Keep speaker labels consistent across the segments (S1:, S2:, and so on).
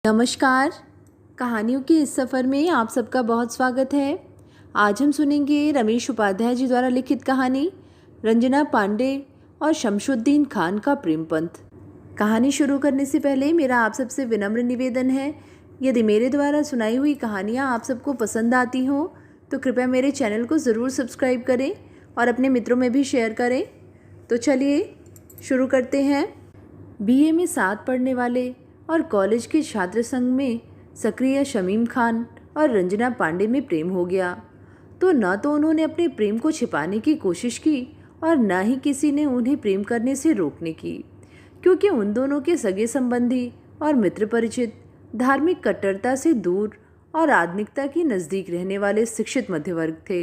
S1: नमस्कार। कहानियों के इस सफ़र में आप सबका बहुत स्वागत है। आज हम सुनेंगे रमेश उपाध्याय जी द्वारा लिखित कहानी रंजना पांडे और शमशुद्दीन खान का प्रेम पंथ। कहानी शुरू करने से पहले मेरा आप सबसे विनम्र निवेदन है, यदि मेरे द्वारा सुनाई हुई कहानियाँ आप सबको पसंद आती हों तो कृपया मेरे चैनल को ज़रूर सब्सक्राइब करें और अपने मित्रों में भी शेयर करें। तो चलिए शुरू करते हैं। बीए में साथ पढ़ने वाले और कॉलेज के छात्र संघ में सक्रिय शमीम खान और रंजना पांडे में प्रेम हो गया। तो न तो उन्होंने अपने प्रेम को छिपाने की कोशिश की और न ही किसी ने उन्हें प्रेम करने से रोकने की, क्योंकि उन दोनों के सगे संबंधी और मित्र परिचित धार्मिक कट्टरता से दूर और आधुनिकता के नज़दीक रहने वाले शिक्षित मध्यवर्ग थे।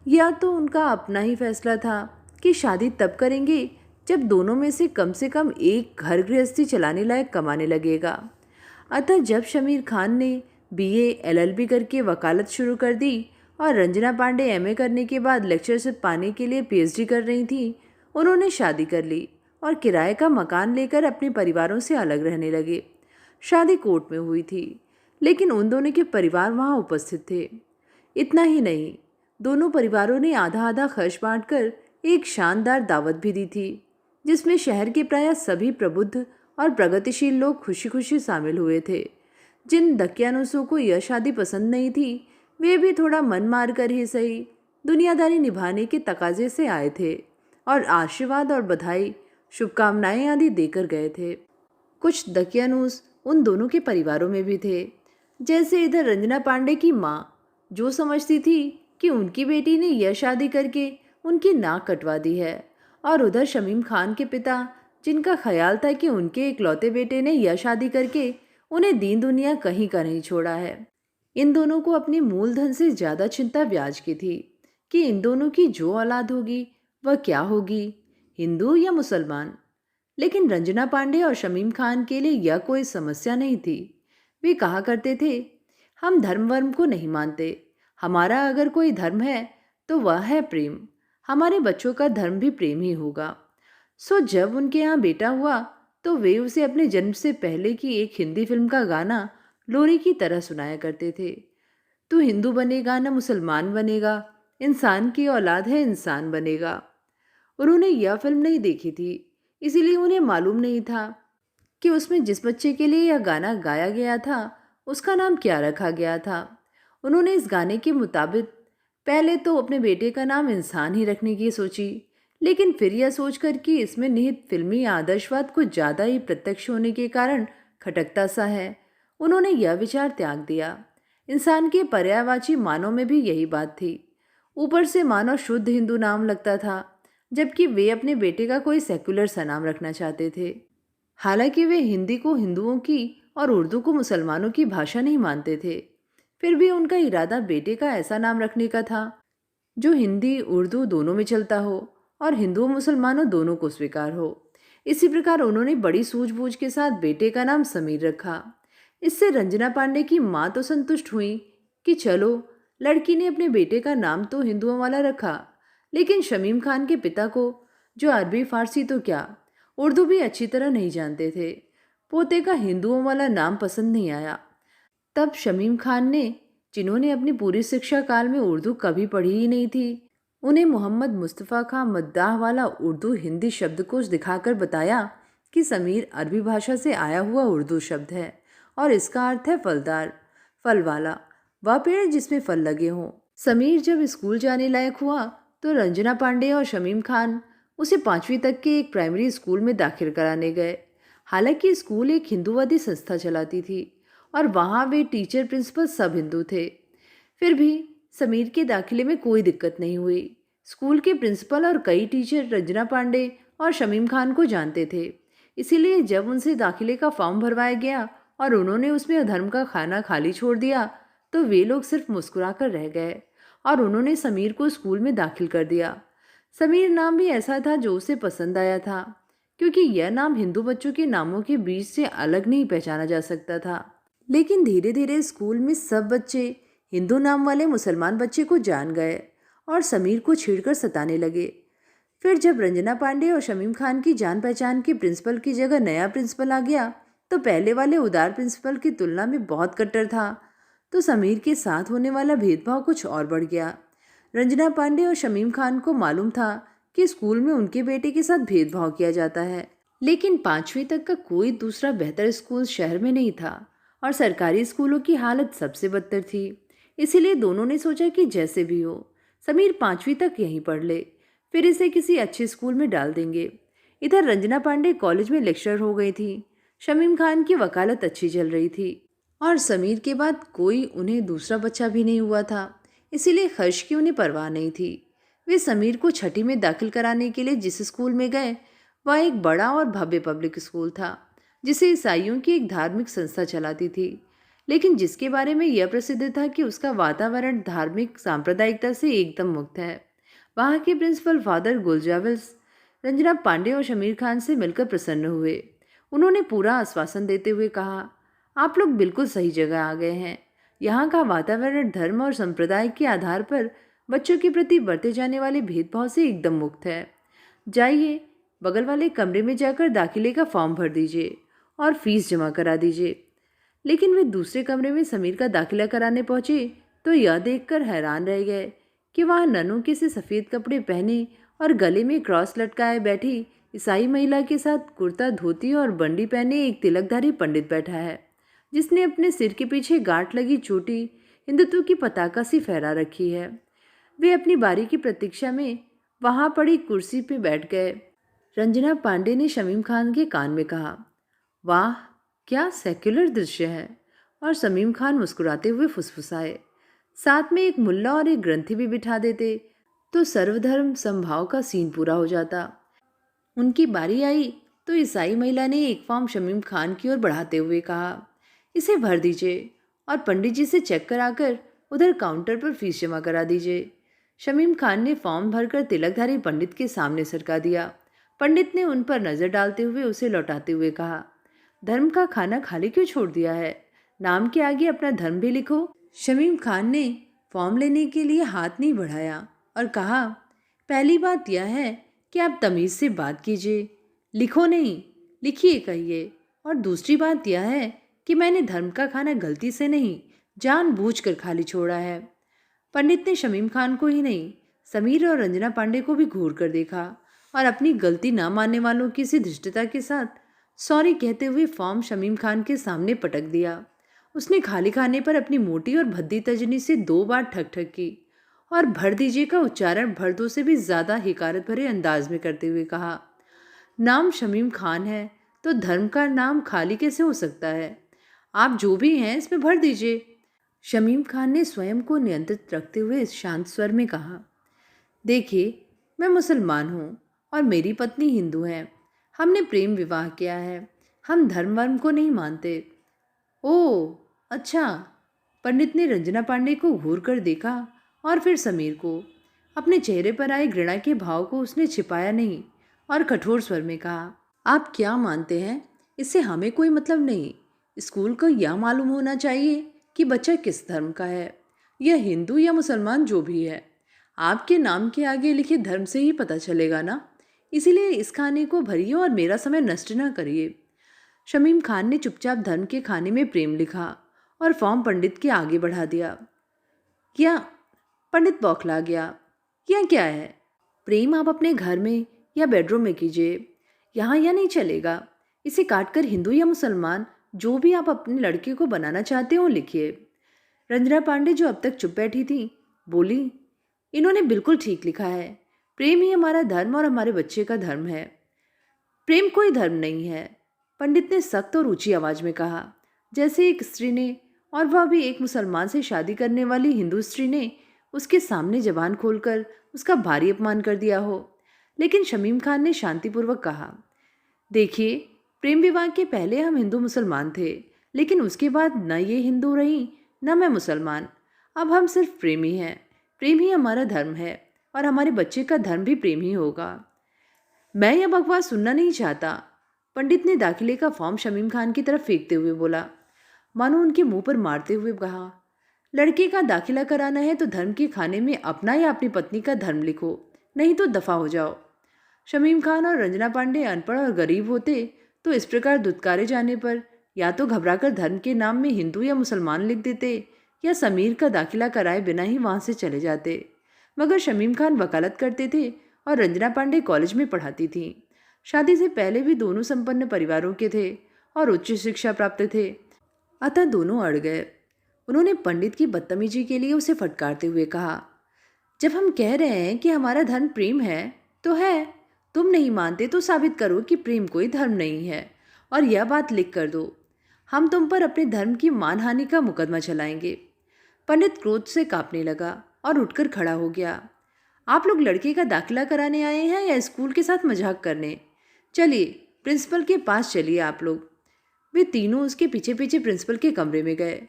S1: या तो उनका अपना ही फैसला था कि शादी तब करेंगे जब दोनों में से कम एक घर गृहस्थी चलाने लायक कमाने लगेगा। अतः जब शमीर खान ने बीए एलएलबी करके वकालत शुरू कर दी और रंजना पांडे एमए करने के बाद लेक्चरशिप पाने के लिए पीएचडी कर रही थी, उन्होंने शादी कर ली और किराए का मकान लेकर अपने परिवारों से अलग रहने लगे। शादी कोर्ट में हुई थी, लेकिन उन दोनों के परिवार वहाँ उपस्थित थे। इतना ही नहीं, दोनों परिवारों ने आधा आधा खर्च बांटकर एक शानदार दावत भी दी थी, जिसमें शहर के प्रायः सभी प्रबुद्ध और प्रगतिशील लोग खुशी खुशी शामिल हुए थे। जिन दकियानुसों को यह शादी पसंद नहीं थी, वे भी थोड़ा मन मार कर ही सही दुनियादारी निभाने के तकाजे से आए थे और आशीर्वाद और बधाई, शुभकामनाएं आदि देकर गए थे। कुछ दकियानुस उन दोनों के परिवारों में भी थे। जैसे इधर रंजना पांडे की माँ, जो समझती थी कि उनकी बेटी ने यह शादी करके उनकी नाक कटवा दी है, और उधर शमीम खान के पिता, जिनका ख्याल था कि उनके इकलौते बेटे ने यह शादी करके उन्हें दीन दुनिया कहीं का नहीं छोड़ा है। इन दोनों को अपने मूलधन से ज़्यादा चिंता ब्याज की थी कि इन दोनों की जो औलाद होगी वह क्या होगी, हिंदू या मुसलमान। लेकिन रंजना पांडे और शमीम खान के लिए यह कोई समस्या नहीं थी। वे कहा करते थे, हम धर्म वर्म को नहीं मानते, हमारा अगर कोई धर्म है तो वह है प्रेम। हमारे बच्चों का धर्म भी प्रेम ही होगा। सो जब उनके यहाँ बेटा हुआ तो वे उसे अपने जन्म से पहले की एक हिंदी फिल्म का गाना लोरी की तरह सुनाया करते थे। तू हिंदू बनेगा न मुसलमान बनेगा, इंसान की औलाद है इंसान बनेगा। उन्होंने यह फिल्म नहीं देखी थी, इसीलिए उन्हें मालूम नहीं था कि उसमें जिस बच्चे के लिए यह गाना गाया गया था उसका नाम क्या रखा गया था। उन्होंने इस गाने के मुताबिक पहले तो अपने बेटे का नाम इंसान ही रखने की सोची, लेकिन फिर यह सोचकर कि इसमें निहित फिल्मी आदर्शवाद कुछ ज़्यादा ही प्रत्यक्ष होने के कारण खटकता सा है, उन्होंने यह विचार त्याग दिया। इंसान के पर्यायवाची मानव में भी यही बात थी। ऊपर से मानव शुद्ध हिंदू नाम लगता था, जबकि वे अपने बेटे का कोई सेक्युलर सा नाम रखना चाहते थे। हालांकि वे हिंदी को हिंदुओं की और उर्दू को मुसलमानों की भाषा नहीं मानते थे, फिर भी उनका इरादा बेटे का ऐसा नाम रखने का था जो हिंदी उर्दू दोनों में चलता हो और हिंदुओं मुसलमानों दोनों को स्वीकार हो। इसी प्रकार उन्होंने बड़ी सूझबूझ के साथ बेटे का नाम समीर रखा। इससे रंजना पांडे की माँ तो संतुष्ट हुई कि चलो, लड़की ने अपने बेटे का नाम तो हिंदुओं वाला रखा, लेकिन शमीम खान के पिता को, जो अरबी फारसी तो क्या उर्दू भी अच्छी तरह नहीं जानते थे, पोते का हिंदुओं वाला नाम पसंद नहीं आया। तब शमीम खान ने, जिन्होंने अपनी पूरी शिक्षा काल में उर्दू कभी पढ़ी ही नहीं थी, उन्हें मोहम्मद मुस्तफ़ा खां मद्दाह वाला उर्दू हिंदी शब्दकोश दिखाकर बताया कि समीर अरबी भाषा से आया हुआ उर्दू शब्द है और इसका अर्थ है फलदार, फल वाला, वह पेड़ जिसमें फल लगे हों। समीर जब स्कूल जाने लायक हुआ तो रंजना पांडे और शमीम खान उसे 5वीं तक के एक प्राइमरी स्कूल में दाखिल कराने गए। हालांकि स्कूल एक हिंदूवादी संस्था चलाती थी और वहाँ वे टीचर प्रिंसिपल सब हिंदू थे। फिर भी समीर के दाखिले में कोई दिक्कत नहीं हुई। स्कूल के प्रिंसिपल और कई टीचर रंजना पांडे और शमीम खान को जानते थे, इसीलिए जब उनसे दाखिले का फॉर्म भरवाया गया और उन्होंने उसमें धर्म का खाना खाली छोड़ दिया तो वे लोग सिर्फ मुस्कुराकर रह गए और उन्होंने समीर को स्कूल में दाखिल कर दिया। समीर नाम भी ऐसा था जो उसे पसंद आया था, क्योंकि यह नाम हिंदू बच्चों के नामों के बीच से अलग नहीं पहचाना जा सकता था। लेकिन धीरे धीरे स्कूल में सब बच्चे हिंदू नाम वाले मुसलमान बच्चे को जान गए और समीर को छेड़कर सताने लगे। फिर जब रंजना पांडे और शमीम खान की जान पहचान के प्रिंसिपल की जगह नया प्रिंसिपल आ गया तो पहले वाले उदार प्रिंसिपल की तुलना में बहुत कट्टर था, तो समीर के साथ होने वाला भेदभाव कुछ और बढ़ गया। रंजना पांडे और शमीम खान को मालूम था कि स्कूल में उनके बेटे के साथ भेदभाव किया जाता है, लेकिन 5वीं तक का कोई दूसरा बेहतर स्कूल शहर में नहीं था और सरकारी स्कूलों की हालत सबसे बदतर थी। इसीलिए दोनों ने सोचा कि जैसे भी हो समीर 5वीं तक यहीं पढ़ ले, फिर इसे किसी अच्छे स्कूल में डाल देंगे। इधर रंजना पांडे कॉलेज में लेक्चरर हो गई थी, शमीम खान की वकालत अच्छी चल रही थी और समीर के बाद कोई उन्हें दूसरा बच्चा भी नहीं हुआ था, इसीलिए खर्च की उन्हें परवाह नहीं थी। वे समीर को छठी में दाखिल कराने के लिए जिस स्कूल में गए वह एक बड़ा और भव्य पब्लिक स्कूल था, जिसे ईसाइयों की एक धार्मिक संस्था चलाती थी, लेकिन जिसके बारे में यह प्रसिद्ध था कि उसका वातावरण धार्मिक सांप्रदायिकता से एकदम मुक्त है। वहाँ के प्रिंसिपल फादर गुलजावेल्स रंजना पांडे और शमीर खान से मिलकर प्रसन्न हुए। उन्होंने पूरा आश्वासन देते हुए कहा, आप लोग बिल्कुल सही जगह आ गए हैं। यहाँ का वातावरण धर्म और संप्रदाय के आधार पर बच्चों के प्रति बरते जाने वाले भेदभाव से एकदम मुक्त है। जाइए, बगल वाले कमरे में जाकर दाखिले का फॉर्म भर दीजिए और फीस जमा करा दीजिए। लेकिन वे दूसरे कमरे में समीर का दाखिला कराने पहुंचे तो यह देखकर हैरान रह गए कि वहाँ नन्हों के से सफ़ेद कपड़े पहने और गले में क्रॉस लटकाए बैठी ईसाई महिला के साथ कुर्ता धोती और बंडी पहने एक तिलकधारी पंडित बैठा है, जिसने अपने सिर के पीछे गांठ लगी चोटी हिंदुत्व की पताका सी फहरा रखी है। वे अपनी बारी की प्रतीक्षा में वहां पड़ी कुर्सी पे बैठ गए। रंजना पांडे ने शमीम खान के कान में कहा, वाह क्या सेक्युलर दृश्य है। और शमीम खान मुस्कुराते हुए फुसफुसाए, साथ में एक मुल्ला और एक ग्रंथी भी बिठा देते तो सर्वधर्म समभाव का सीन पूरा हो जाता। उनकी बारी आई तो ईसाई महिला ने एक फॉर्म शमीम खान की ओर बढ़ाते हुए कहा, इसे भर दीजिए और पंडित जी से चेक कराकर उधर काउंटर पर फीस जमा करा दीजिए। शमीम खान ने फॉर्म भरकर तिलकधारी पंडित के सामने सरका दिया। पंडित ने उन पर नजर डालते हुए उसे लौटाते हुए कहा, धर्म का खाना खाली क्यों छोड़ दिया है? नाम के आगे अपना धर्म भी लिखो। शमीम खान ने फॉर्म लेने के लिए हाथ नहीं बढ़ाया और कहा, पहली बात यह है कि आप तमीज़ से बात कीजिए, लिखो नहीं लिखिए कहिए। और दूसरी बात यह है कि मैंने धर्म का खाना गलती से नहीं जानबूझकर खाली छोड़ा है। पंडित ने शमीम खान को ही नहीं समीर और रंजना पांडे को भी घूर कर देखा और अपनी गलती ना मानने वालों की सी धृष्टता के साथ सॉरी कहते हुए फॉर्म शमीम खान के सामने पटक दिया। उसने खाली खाने पर अपनी मोटी और भद्दी तजनी से 2 बार ठक ठक की और भर दीजिए का उच्चारण भर दो से भी ज़्यादा हिकारत भरे अंदाज में करते हुए कहा, नाम शमीम खान है तो धर्म का नाम खाली कैसे हो सकता है? आप जो भी हैं इसमें भर दीजिए। शमीम खान ने स्वयं को नियंत्रित रखते हुए शांत स्वर में कहा, देखिए मैं मुसलमान हूँ और मेरी पत्नी हिंदू है। हमने प्रेम विवाह किया है, हम धर्म वर्म को नहीं मानते। ओह अच्छा। पंडित ने रंजना पांडे को घूर कर देखा और फिर समीर को। अपने चेहरे पर आए घृणा के भाव को उसने छिपाया नहीं और कठोर स्वर में कहा, आप क्या मानते हैं इससे हमें कोई मतलब नहीं। स्कूल को यह मालूम होना चाहिए कि बच्चा किस धर्म का है, यह हिंदू या मुसलमान जो भी है। आपके नाम के आगे लिखे धर्म से ही पता चलेगा ना। इसीलिए इस खाने को भरिए और मेरा समय नष्ट ना करिए। शमीम खान ने चुपचाप धर्म के खाने में प्रेम लिखा और फॉर्म पंडित के आगे बढ़ा दिया। क्या? पंडित बौखला गया। यह क्या है? प्रेम आप अपने घर में या बेडरूम में कीजिए, यहाँ यह नहीं चलेगा। इसे काटकर हिंदू या मुसलमान जो भी आप अपने लड़के को बनाना चाहते हो लिखिए। रंजना पांडे जो अब तक चुप बैठी थी बोली, इन्होंने बिल्कुल ठीक लिखा है। प्रेम ही हमारा धर्म और हमारे बच्चे का धर्म है। प्रेम कोई धर्म नहीं है, पंडित ने सख्त और ऊंची आवाज में कहा, जैसे एक स्त्री ने, और वह भी एक मुसलमान से शादी करने वाली हिंदू स्त्री ने, उसके सामने जबान खोलकर उसका भारी अपमान कर दिया हो। लेकिन शमीम खान ने शांतिपूर्वक कहा, देखिए प्रेम विवाह के पहले हम हिंदू मुसलमान थे, लेकिन उसके बाद न ये हिंदू रही न मैं मुसलमान। अब हम सिर्फ प्रेमी हैं। प्रेम ही हमारा धर्म है और हमारे बच्चे का धर्म भी प्रेम ही होगा। मैं यह बकवास सुनना नहीं चाहता। पंडित ने दाखिले का फॉर्म शमीम खान की तरफ फेंकते हुए बोला, मानो उनके मुंह पर मारते हुए कहा, लड़के का दाखिला कराना है तो धर्म के खाने में अपना या अपनी पत्नी का धर्म लिखो, नहीं तो दफा हो जाओ। शमीम खान और रंजना पांडे अनपढ़ और गरीब होते तो इस प्रकार दुत्कारे जाने पर या तो घबराकर धर्म के नाम में हिंदू या मुसलमान लिख देते या समीर का दाखिला कराए बिना ही वहां से चले जाते। मगर शमीम खान वकालत करते थे और रंजना पांडे कॉलेज में पढ़ाती थी। शादी से पहले भी दोनों संपन्न परिवारों के थे और उच्च शिक्षा प्राप्त थे, अतः दोनों अड़ गए। उन्होंने पंडित की बदतमीजी के लिए उसे फटकारते हुए कहा, जब हम कह रहे हैं कि हमारा धर्म प्रेम है तो है, तुम नहीं मानते तो साबित करो कि प्रेम कोई धर्म नहीं है और यह बात लिख कर दो। हम तुम पर अपने धर्म की मानहानि का मुकदमा चलाएंगे। पंडित क्रोध से कांपने लगा और उठकर खड़ा हो गया। आप लोग लड़के का दाखिला कराने आए हैं या स्कूल के साथ मजाक करने? चलिए प्रिंसिपल के पास चलिए आप लोग। वे तीनों उसके पीछे पीछे प्रिंसिपल के कमरे में गए।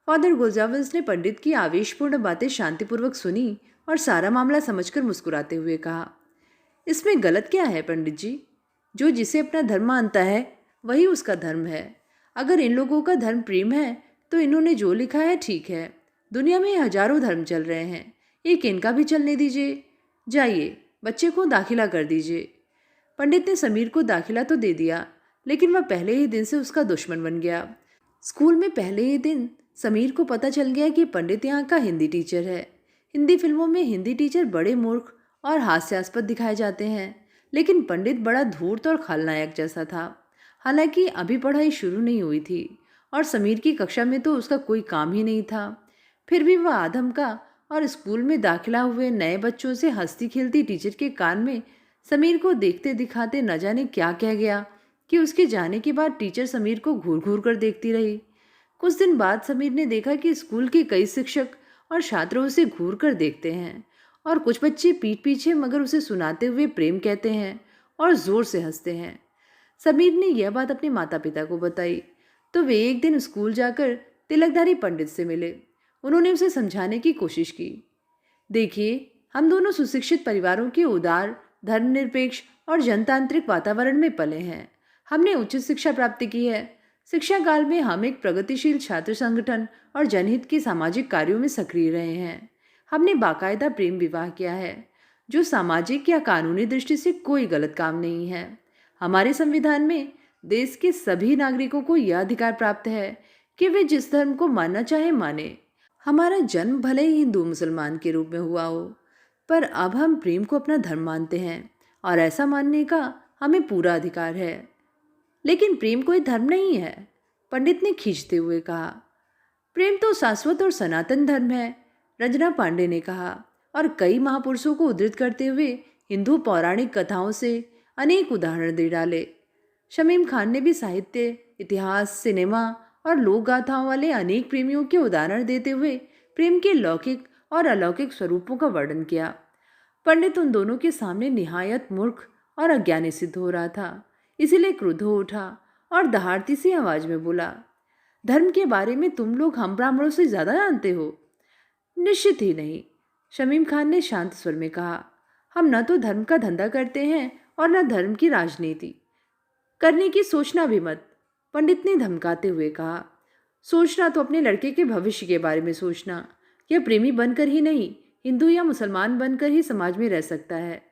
S1: फादर गुलजावेज ने पंडित की आवेशपूर्ण बातें शांतिपूर्वक सुनी और सारा मामला समझकर मुस्कुराते हुए कहा, इसमें गलत क्या है पंडित जी? जो जिसे अपना धर्म मानता है वही उसका धर्म है। अगर इन लोगों का धर्म प्रेम है तो इन्होंने जो लिखा है ठीक है। दुनिया में हजारों धर्म चल रहे हैं, एक इनका भी चलने दीजिए। जाइए बच्चे को दाखिला कर दीजिए। पंडित ने समीर को दाखिला तो दे दिया, लेकिन वह पहले ही दिन से उसका दुश्मन बन गया। स्कूल में पहले ही दिन समीर को पता चल गया कि पंडित यहाँ का हिंदी टीचर है। हिंदी फिल्मों में हिंदी टीचर बड़े मूर्ख और हास्यास्पद दिखाए जाते हैं, लेकिन पंडित बड़ा धूर्त और खलनायक जैसा था। हालांकि अभी पढ़ाई शुरू नहीं हुई थी और समीर की कक्षा में तो उसका कोई काम ही नहीं था, फिर भी वह आधम का और स्कूल में दाखिला हुए नए बच्चों से हंसती खेलती टीचर के कान में समीर को देखते दिखाते न जाने क्या कह गया कि उसके जाने के बाद टीचर समीर को घूर घूर कर देखती रही। कुछ दिन बाद समीर ने देखा कि स्कूल के कई शिक्षक और छात्र उसे घूर कर देखते हैं और कुछ बच्चे पीठ पीछे मगर उसे सुनाते हुए प्रेम कहते हैं और जोर से हंसते हैं। समीर ने यह बात अपने माता पिता को बताई तो वे एक दिन स्कूल जाकर तिलकधारी पंडित से मिले। उन्होंने उसे समझाने की कोशिश की, देखिए हम दोनों सुशिक्षित परिवारों के उदार, धर्मनिरपेक्ष और जनतांत्रिक वातावरण में पले हैं। हमने उच्च शिक्षा प्राप्त की है। शिक्षा काल में हम एक प्रगतिशील छात्र संगठन और जनहित के सामाजिक कार्यों में सक्रिय रहे हैं। हमने बाकायदा प्रेम विवाह किया है, जो सामाजिक या कानूनी दृष्टि से कोई गलत काम नहीं है। हमारे संविधान में देश के सभी नागरिकों को यह अधिकार प्राप्त है कि वे जिस धर्म को मानना चाहे माने। हमारा जन्म भले ही हिंदू मुसलमान के रूप में हुआ हो, पर अब हम प्रेम को अपना धर्म मानते हैं और ऐसा मानने का हमें पूरा अधिकार है। लेकिन प्रेम कोई धर्म नहीं है, पंडित ने खींचते हुए कहा। प्रेम तो शाश्वत और सनातन धर्म है, रंजना पांडे ने कहा और कई महापुरुषों को उद्धृत करते हुए हिंदू पौराणिक कथाओं से अनेक उदाहरण दे डाले। शमीम खान ने भी साहित्य, इतिहास, सिनेमा और लोक गाथाओं वाले अनेक प्रेमियों के उदाहरण देते हुए प्रेम के लौकिक और अलौकिक स्वरूपों का वर्णन किया। पंडित उन दोनों के सामने निहायत मूर्ख और अज्ञानी सिद्ध हो रहा था, इसीलिए क्रुद्ध हो उठा और दहाड़ती सी आवाज में बोला, धर्म के बारे में तुम लोग हम ब्राह्मणों से ज्यादा जानते हो? निश्चित ही नहीं, शमीम खान ने शांत स्वर में कहा। हम न तो धर्म का धंधा करते हैं और न धर्म की राजनीति करने की सोचना भी मत, पंडित ने धमकाते हुए कहा। सोचना तो अपने लड़के के भविष्य के बारे में सोचना। यह प्रेमी बनकर ही नहीं, हिंदू या मुसलमान बनकर ही समाज में रह सकता है।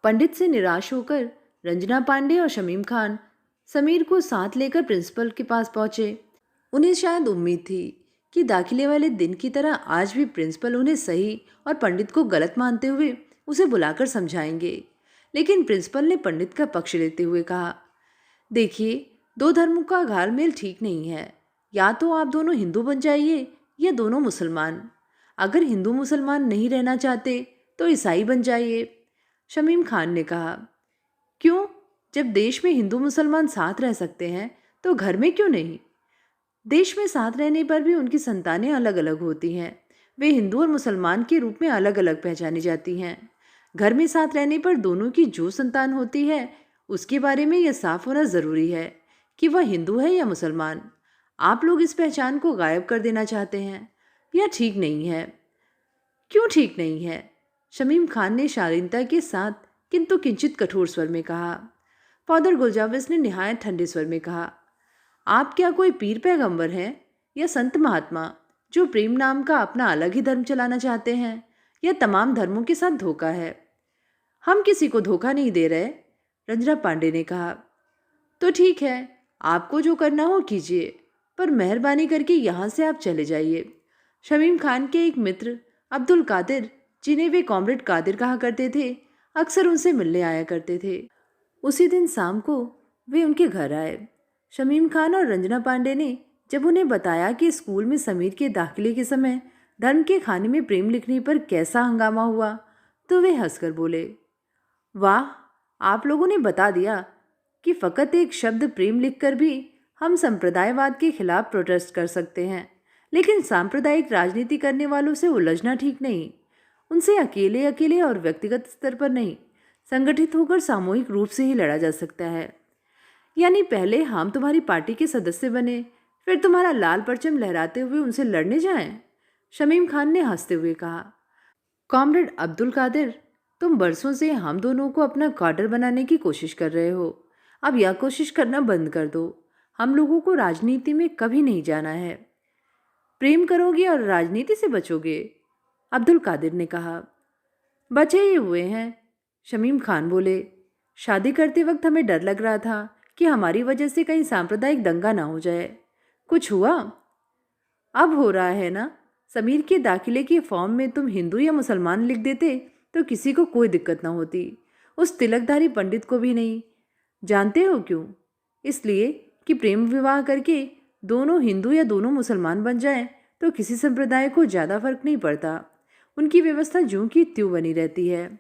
S1: पंडित से निराश होकर रंजना पांडे और शमीम खान समीर को साथ लेकर प्रिंसिपल के पास पहुंचे। उन्हें शायद उम्मीद थी कि दाखिले वाले दिन की तरह आज भी प्रिंसिपल उन्हें सही और पंडित को गलत मानते हुए उसे बुलाकर समझाएंगे, लेकिन प्रिंसिपल ने पंडित का पक्ष लेते हुए कहा, देखिए दो धर्मों का घालमेल ठीक नहीं है। या तो आप दोनों हिंदू बन जाइए या दोनों मुसलमान। अगर हिंदू मुसलमान नहीं रहना चाहते तो ईसाई बन जाइए। शमीम खान ने कहा, क्यों? जब देश में हिंदू मुसलमान साथ रह सकते हैं तो घर में क्यों नहीं? देश में साथ रहने पर भी उनकी संतानें अलग अलग होती हैं। वे हिंदू और मुसलमान के रूप में अलग अलग पहचानी जाती हैं। घर में साथ रहने पर दोनों की जो संतान होती है उसके बारे में यह साफ होना ज़रूरी है कि वह हिंदू है या मुसलमान। आप लोग इस पहचान को गायब कर देना चाहते हैं। यह ठीक नहीं है। क्यों ठीक नहीं है? शमीम खान ने शालीनता के साथ किंतु किंचित कठोर स्वर में कहा। फादर गुलजावेज ने निहायत ठंडे स्वर में कहा, आप क्या कोई पीर पैगंबर हैं या संत महात्मा जो प्रेम नाम का अपना अलग ही धर्म चलाना चाहते हैं? यह तमाम धर्मों के साथ धोखा है। हम किसी को धोखा नहीं दे रहे, रंजना पांडे ने कहा। तो ठीक है, आपको जो करना हो कीजिए, पर मेहरबानी करके यहाँ से आप चले जाइए। शमीम खान के एक मित्र अब्दुल कादिर, जिन्हें वे कॉमरेड कादिर कहा करते थे, अक्सर उनसे मिलने आया करते थे। उसी दिन शाम को वे उनके घर आए। शमीम खान और रंजना पांडे ने जब उन्हें बताया कि स्कूल में समीर के दाखिले के समय धर्म के खाने में प्रेम लिखने पर कैसा हंगामा हुआ, तो वे हंसकर बोले, वाह, आप लोगों ने बता दिया कि फ़कत एक शब्द प्रेम लिखकर भी हम संप्रदायवाद के खिलाफ प्रोटेस्ट कर सकते हैं, लेकिन सांप्रदायिक राजनीति करने वालों से उलझना ठीक नहीं। उनसे अकेले अकेले और व्यक्तिगत स्तर पर नहीं, संगठित होकर सामूहिक रूप से ही लड़ा जा सकता है। यानी पहले हम तुम्हारी पार्टी के सदस्य बने, फिर तुम्हारा लाल परचम लहराते हुए उनसे लड़ने जाएं? शमीम खान ने हंसते हुए कहा, कॉमरेड अब्दुल कादिर, तुम बरसों से हम दोनों को अपना काडर बनाने की कोशिश कर रहे हो। अब यह कोशिश करना बंद कर दो। हम लोगों को राजनीति में कभी नहीं जाना है। प्रेम करोगे और राजनीति से बचोगे? अब्दुल कादिर ने कहा। बचे ही हुए हैं, शमीम खान बोले। शादी करते वक्त हमें डर लग रहा था कि हमारी वजह से कहीं सांप्रदायिक दंगा ना हो जाए। कुछ हुआ? अब हो रहा है ना। समीर के दाखिले के फॉर्म में तुम हिंदू या मुसलमान लिख देते तो किसी को कोई दिक्कत ना होती, उस तिलकधारी पंडित को भी नहीं। जानते हो क्यों? इसलिए कि प्रेम विवाह करके दोनों हिंदू या दोनों मुसलमान बन जाएं तो किसी संप्रदाय को ज़्यादा फर्क नहीं पड़ता। उनकी व्यवस्था ज्यों की त्यों बनी रहती है,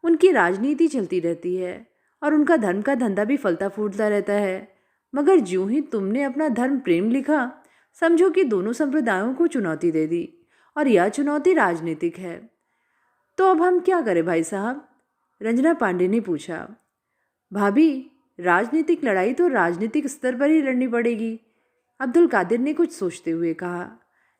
S1: उनकी राजनीति चलती रहती है और उनका धर्म का धंधा भी फलता फूटता रहता है। मगर ज्यों ही तुमने अपना धर्म प्रेम लिखा, समझो कि दोनों संप्रदायों को चुनौती दे दी, और यह चुनौती राजनीतिक है। तो अब हम क्या करें भाई साहब? रंजना पांडे ने पूछा। भाभी, राजनीतिक लड़ाई तो राजनीतिक स्तर पर ही लड़नी पड़ेगी, अब्दुल कादिर ने कुछ सोचते हुए कहा।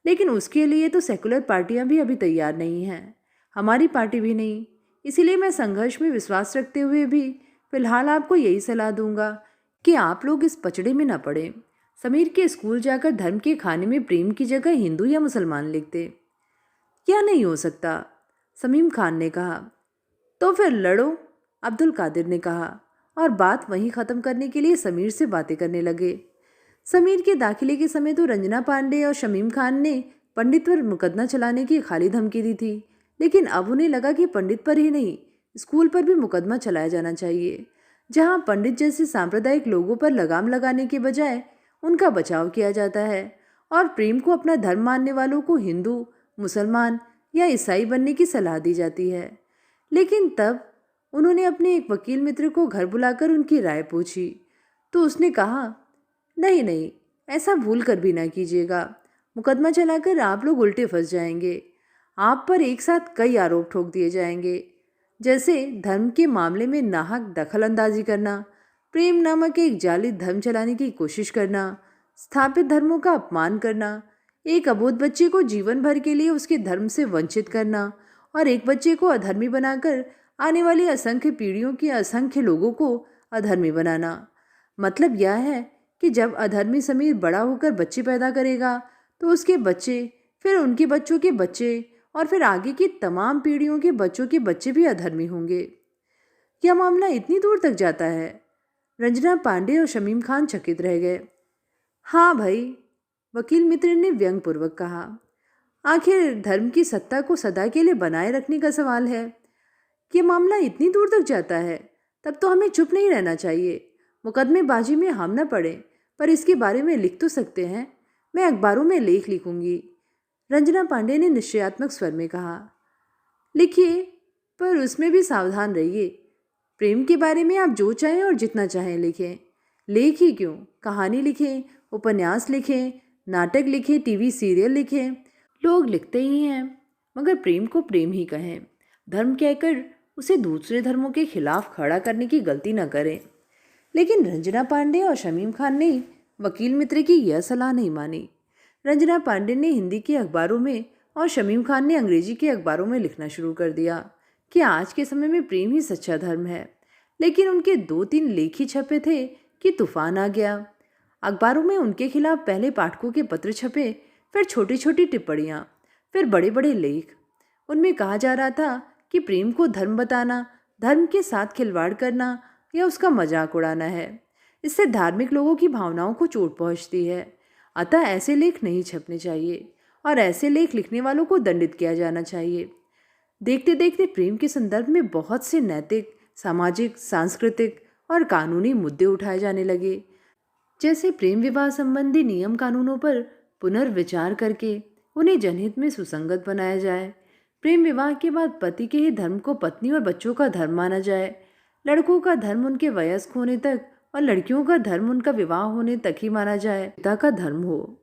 S1: लेकिन उसके लिए तो सेकुलर पार्टियां भी अभी तैयार नहीं हैं, हमारी पार्टी भी नहीं। इसीलिए मैं संघर्ष में विश्वास रखते हुए भी फिलहाल आपको यही सलाह दूंगा कि आप लोग इस पचड़े में न पड़ें। समीर के स्कूल जाकर धर्म के खाने में प्रेम की जगह हिंदू या मुसलमान लिख दे। क्या नहीं हो सकता? शमीम खान ने कहा। तो फिर लड़ो, अब्दुल कादिर ने कहा, और बात वहीं ख़त्म करने के लिए समीर से बातें करने लगे। समीर के दाखिले के समय तो रंजना पांडे और शमीम खान ने पंडित पर मुकदमा चलाने की खाली धमकी दी थी, लेकिन अब उन्हें लगा कि पंडित पर ही नहीं, स्कूल पर भी मुकदमा चलाया जाना चाहिए, जहां पंडित जैसे सांप्रदायिक लोगों पर लगाम लगाने के बजाय उनका बचाव किया जाता है और प्रेम को अपना धर्म मानने वालों को हिंदू, मुसलमान या ईसाई बनने की सलाह दी जाती है। लेकिन तब उन्होंने अपने एक वकील मित्र को घर बुलाकर उनकी राय पूछी, तो उसने कहा, नहीं नहीं, ऐसा भूल कर भी ना कीजिएगा। मुकदमा चलाकर आप लोग उल्टे फंस जाएंगे। आप पर एक साथ कई आरोप ठोक दिए जाएंगे, जैसे धर्म के मामले में नाहक दखल अंदाजी करना, प्रेम नामक एक जाली धर्म चलाने की कोशिश करना, स्थापित धर्मों का अपमान करना, एक अबोध बच्चे को जीवन भर के लिए उसके धर्म से वंचित करना और एक बच्चे को अधर्मी बनाकर आने वाली असंख्य पीढ़ियों के असंख्य लोगों को अधर्मी बनाना। मतलब यह है कि जब अधर्मी समीर बड़ा होकर बच्चे पैदा करेगा तो उसके बच्चे, फिर उनके बच्चों के बच्चे और फिर आगे की तमाम पीढ़ियों के बच्चों के बच्चे भी अधर्मी होंगे। यह मामला इतनी दूर तक जाता है? रंजना पांडे और शमीम खान चकित रह गए। हाँ भाई, वकील मित्र ने व्यंग्यपूर्वक कहा। आखिर धर्म की सत्ता को सदा के लिए बनाए रखने का सवाल है। ये मामला इतनी दूर तक जाता है, तब तो हमें चुप नहीं रहना चाहिए। मुकदमेबाजी में हम न पड़े, पर इसके बारे में लिख तो सकते हैं। मैं अखबारों में लेख लिखूंगी, रंजना पांडे ने निश्चयात्मक स्वर में कहा। लिखिए, पर उसमें भी सावधान रहिए। प्रेम के बारे में आप जो चाहें और जितना चाहें लिखें। लेख ही क्यों, कहानी लिखें, उपन्यास लिखें, नाटक लिखें, टीवी सीरियल लिखें। लोग लिखते ही हैं, मगर प्रेम को प्रेम ही कहें। धर्म कहकर उसे दूसरे धर्मों के खिलाफ खड़ा करने की गलती न करें। लेकिन रंजना पांडे और शमीम खान ने वकील मित्र की यह सलाह नहीं मानी। रंजना पांडे ने हिंदी के अखबारों में और शमीम खान ने अंग्रेजी के अखबारों में लिखना शुरू कर दिया कि आज के समय में प्रेम ही सच्चा धर्म है। लेकिन उनके 2-3 लेख ही छपे थे कि तूफान आ गया। अखबारों में उनके खिलाफ पहले पाठकों के पत्र छपे, फिर छोटी छोटी टिप्पणियाँ, फिर बड़े बड़े लेख। उनमें कहा जा रहा था कि प्रेम को धर्म बताना, धर्म के साथ खिलवाड़ करना या उसका मजाक उड़ाना है। इससे धार्मिक लोगों की भावनाओं को चोट पहुंचती है। अतः ऐसे लेख नहीं छपने चाहिए और ऐसे लेख लिखने वालों को दंडित किया जाना चाहिए। देखते देखते प्रेम के संदर्भ में बहुत से नैतिक, सामाजिक, सांस्कृतिक और कानूनी मुद्दे उठाए जाने लगे। जैसे प्रेम विवाह संबंधी नियम कानूनों पर पुनर्विचार करके उन्हें जनहित में सुसंगत बनाया जाए। प्रेम विवाह के बाद पति के ही धर्म को पत्नी और बच्चों का धर्म माना जाए। लड़कों का धर्म उनके वयस्क होने तक और लड़कियों का धर्म उनका विवाह होने तक ही माना जाए। पिता का धर्म हो।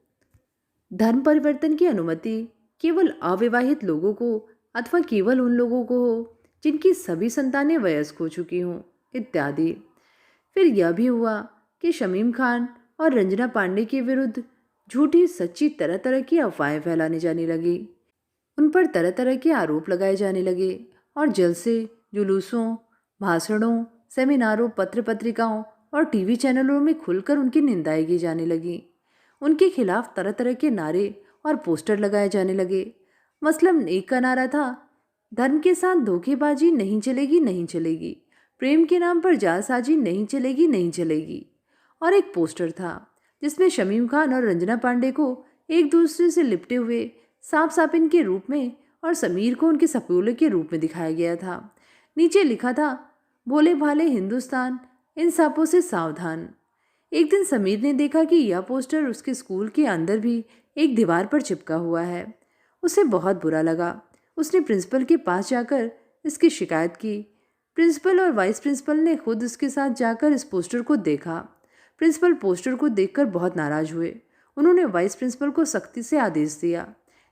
S1: धर्म परिवर्तन की अनुमति केवल अविवाहित लोगों को अथवा केवल उन लोगों को हो जिनकी सभी संतानें वयस्क हो चुकी हों, इत्यादि। फिर यह भी हुआ कि शमीम खान और रंजना पांडे के विरुद्ध झूठी सच्ची तरह तरह की अफवाहें फैलाने जाने लगी। उन पर तरह तरह के आरोप लगाए जाने लगे और जलसे, जुलूसों, भाषणों, सेमिनारों, पत्र पत्रिकाओं और टीवी चैनलों में खुलकर उनकी निंदाएं की जाने लगी। उनके खिलाफ तरह तरह के नारे और पोस्टर लगाए जाने लगे। मसलन एक का नारा था, धर्म के साथ धोखेबाजी नहीं चलेगी, नहीं चलेगी। प्रेम के नाम पर जालसाजी नहीं चलेगी, नहीं चलेगी। और एक पोस्टर था जिसमें शमीम खान और रंजना पांडे को एक दूसरे से लिपटे हुए सांप सापिन के रूप में और समीर को उनके सपोले के रूप में दिखाया गया था। नीचे लिखा था, भोले भाले हिंदुस्तान, इन सांपों से सावधान। एक दिन समीर ने देखा कि यह पोस्टर उसके स्कूल के अंदर भी एक दीवार पर चिपका हुआ है। उसे बहुत बुरा लगा। उसने प्रिंसिपल के पास जाकर इसकी शिकायत की। प्रिंसिपल और वाइस प्रिंसिपल ने खुद उसके साथ जाकर इस पोस्टर को देखा। प्रिंसिपल पोस्टर को देखकर बहुत नाराज हुए। उन्होंने वाइस प्रिंसिपल को सख्ती से आदेश दिया,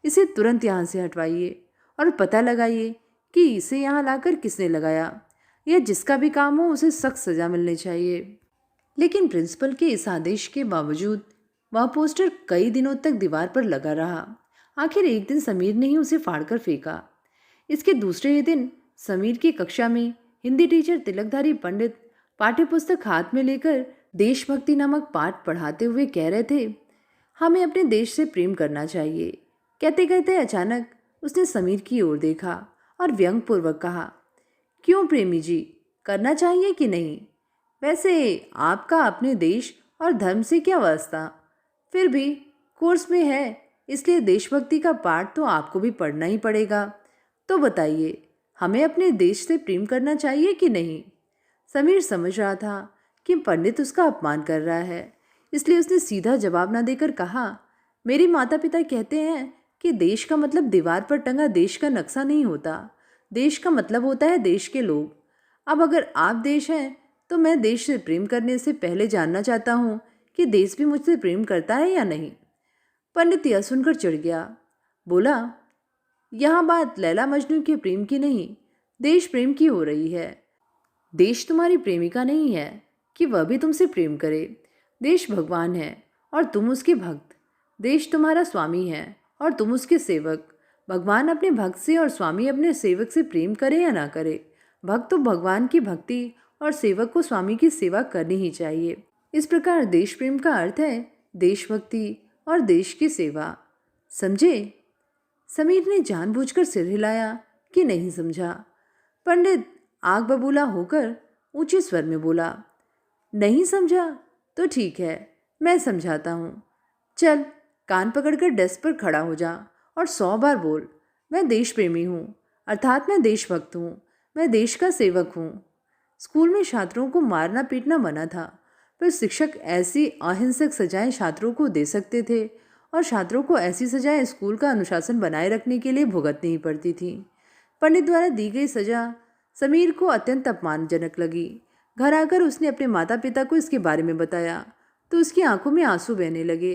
S1: इसे तुरंत यहाँ से हटवाइए और पता लगाइए कि इसे यहाँ लाकर किसने लगाया। यह जिसका भी काम हो उसे सख्त सजा मिलनी चाहिए। लेकिन प्रिंसिपल के इस आदेश के बावजूद वह पोस्टर कई दिनों तक दीवार पर लगा रहा। आखिर एक दिन समीर ने ही उसे फाड़कर फेंका। इसके दूसरे ही दिन समीर की कक्षा में हिंदी टीचर तिलकधारी पंडित पाठ्यपुस्तक हाथ में लेकर देशभक्ति नामक पाठ पढ़ाते हुए कह रहे थे, हमें अपने देश से प्रेम करना चाहिए। कहते कहते अचानक उसने समीर की ओर देखा और व्यंग्यपूर्वक कहा, क्यों प्रेमी जी, करना चाहिए कि नहीं? वैसे आपका अपने देश और धर्म से क्या वास्ता? फिर भी कोर्स में है, इसलिए देशभक्ति का पाठ तो आपको भी पढ़ना ही पड़ेगा। तो बताइए, हमें अपने देश से प्रेम करना चाहिए कि नहीं? समीर समझ रहा था कि पंडित उसका अपमान कर रहा है, इसलिए उसने सीधा जवाब ना देकर कहा, मेरे माता पिता कहते हैं कि देश का मतलब दीवार पर टंगा देश का नक्शा नहीं होता। देश का मतलब होता है देश के लोग। अब अगर आप देश हैं तो मैं देश से प्रेम करने से पहले जानना चाहता हूँ कि देश भी मुझसे प्रेम करता है या नहीं। पंडित यह सुनकर चिढ़ गया। बोला, यहाँ बात लैला मजनू के प्रेम की नहीं, देश प्रेम की हो रही है। देश तुम्हारी प्रेमिका नहीं है कि वह भी तुमसे प्रेम करे। देश भगवान है और तुम उसके भक्त। देश तुम्हारा स्वामी है और तुम उसके सेवक। भगवान अपने भक्त से और स्वामी अपने सेवक से प्रेम करे या ना करे, भक्त तो भगवान की भक्ति और सेवक को स्वामी की सेवा करनी ही चाहिए। इस प्रकार देश प्रेम का अर्थ है देशभक्ति और देश की सेवा। समझे? समीर ने जानबूझकर सिर हिलाया कि नहीं समझा। पंडित आग बबूला होकर ऊंचे स्वर में बोला, नहीं समझा तो ठीक है, मैं समझाता हूँ। चल, कान पकड़कर डेस्क पर खड़ा हो जा और 100 बार बोल, मैं देश प्रेमी हूँ, अर्थात मैं देशभक्त हूँ, मैं देश का सेवक हूँ। स्कूल में छात्रों को मारना पीटना मना था, पर शिक्षक ऐसी अहिंसक सजाएं छात्रों को दे सकते थे और छात्रों को ऐसी सजाएं स्कूल का अनुशासन बनाए रखने के लिए भुगतनी ही पड़ती थी। पंडित द्वारा दी गई सजा समीर को अत्यंत अपमानजनक लगी। घर आकर उसने अपने माता पिता को इसके बारे में बताया तो उसकी आंखों में आंसू बहने लगे।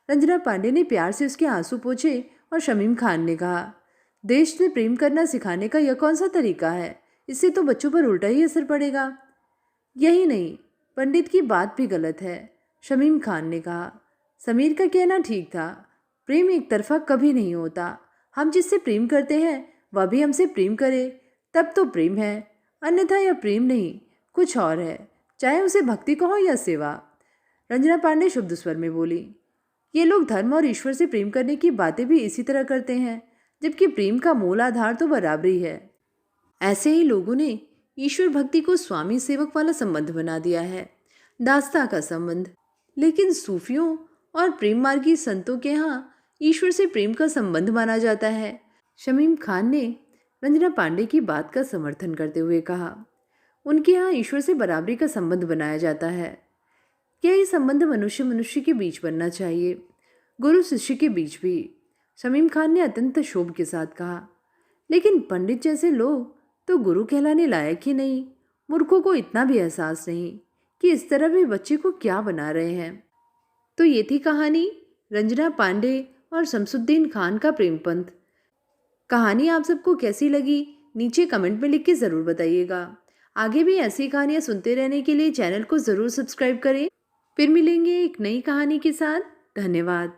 S1: रंजना पांडे ने प्यार से उसके आंसू पोंछे और शमीम खान ने कहा, देश से प्रेम करना सिखाने का यह कौन सा तरीका है? इससे तो बच्चों पर उल्टा ही असर पड़ेगा। यही नहीं, पंडित की बात भी गलत है, शमीम खान ने कहा। समीर का कहना ठीक था, प्रेम एक तरफा कभी नहीं होता। हम जिससे प्रेम करते हैं वह भी हमसे प्रेम करे तब तो प्रेम है, अन्यथा यह प्रेम नहीं, कुछ और है, चाहे उसे भक्ति कहो या सेवा। रंजना पांडे शुद्ध स्वर में बोली, ये लोग धर्म और ईश्वर से प्रेम करने की बातें भी इसी तरह करते हैं, जबकि प्रेम का मूल आधार तो बराबरी है। ऐसे ही लोगों ने ईश्वर भक्ति को स्वामी सेवक वाला संबंध बना दिया है। दास्ता का संबंध। लेकिन सूफियों और प्रेम मार्गी संतों के यहाँ ईश्वर से प्रेम का संबंध माना जाता है। शमीम खान ने रंजना पांडे की बात का समर्थन करते हुए कहा, उनके यहाँ ईश्वर से बराबरी का संबंध बनाया जाता है। क्या ये संबंध मनुष्य मनुष्य के बीच बनना चाहिए, गुरु शिष्य के बीच भी? शमीम खान ने अत्यंत क्षोभ के साथ कहा, लेकिन पंडित जैसे लोग तो गुरु कहलाने लायक ही नहीं। मूर्खों को इतना भी एहसास नहीं कि इस तरह वे बच्चे को क्या बना रहे हैं। तो ये थी कहानी रंजना पांडे और शमसुद्दीन खान का प्रेम पंथ। कहानी आप सबको कैसी लगी नीचे कमेंट में लिख के ज़रूर बताइएगा। आगे भी ऐसी कहानियाँ सुनते रहने के लिए चैनल को ज़रूर सब्सक्राइब करें। फिर मिलेंगे एक नई कहानी के साथ। धन्यवाद।